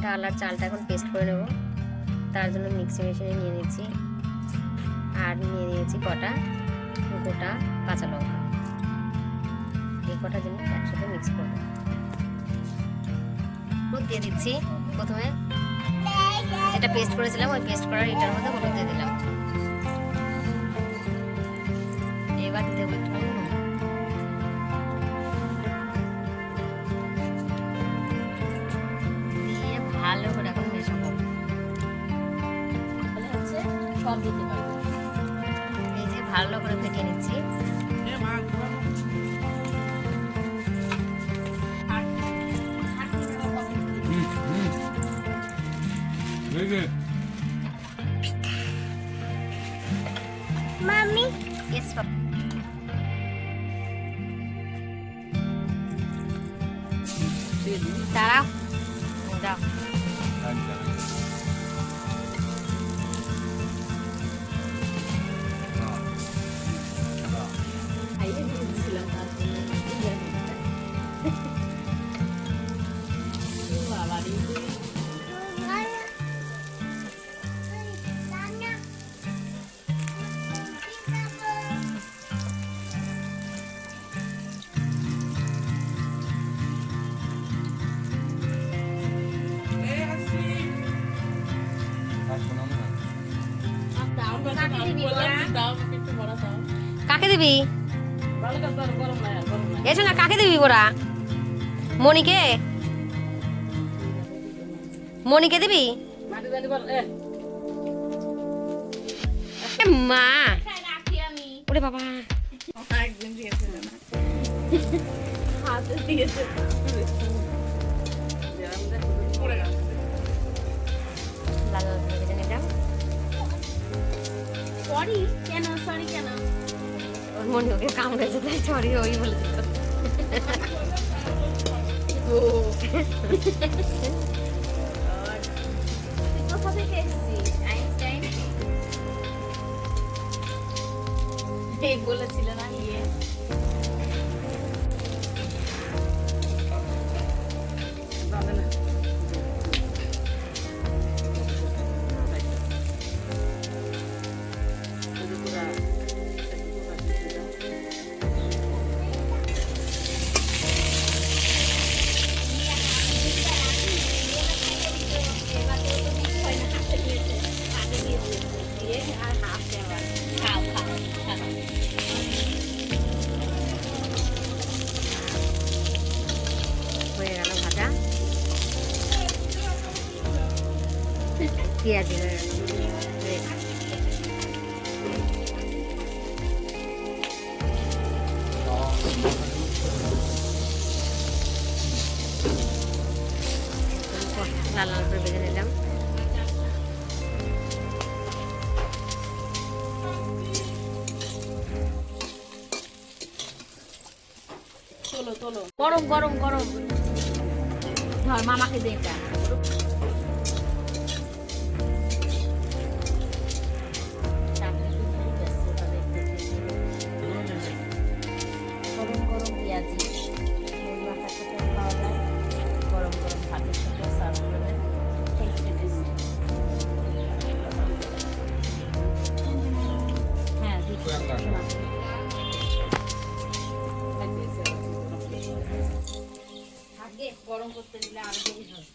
ডাল আর চালটা এখন পেস্ট করে নেব। তার জন্য মিক্সি মেশিনে নিয়ে নিয়েছি, আর নিয়ে নিয়েছি কটা গোটা কাঁচা লঙ্কা। এই কটা জিনিস একসাথে মিক্স করব। হলুদ দিয়ে দিচ্ছি প্রথমে, যেটা পেস্ট করেছিলাম ওই পেস্ট করার এটার মধ্যে হলুদ দিয়ে দিলাম। এবার দেবো একটু নুন। দিয়ে ভালো করে এখন মেশাবো। সব দিতে পারবো। এই যে ভালো করে ফেটিয়ে নিচ্ছি। Mommy. Yes, Papa. দাঁড়াও, দাও। খাইয়ে দিয়েছিলাম তার জন্য। বাবা রে। কাকে দিবি? এসো না, কাকে দিবি ওরা? মনিকে, মনিকে দিবি? মা ওরে বাবা, লাল লাল করে ভেজে নিলাম। Sorry, sorry, ওর মনি ওকে কামড়েছে তাই সরি ওই বলেছিল। বলেছিল না ইয়ে হয়ে গেল ভাজা, পেঁয়াজ হয়ে গেল। লাল লাল করে ভেজে নিলাম। তোলো তোলো গরম গরম গরম ধর মামাকে দে এটা গরম গরম পেঁয়াজি মাথার সাথে খাওয়া যায় গরম গরম ভাতের সাথে সার্ভ করে টেস্টি টেস্টি হ্যাঁ দিচ্ছি গরম করতে দিলে আরো বেশি হয়।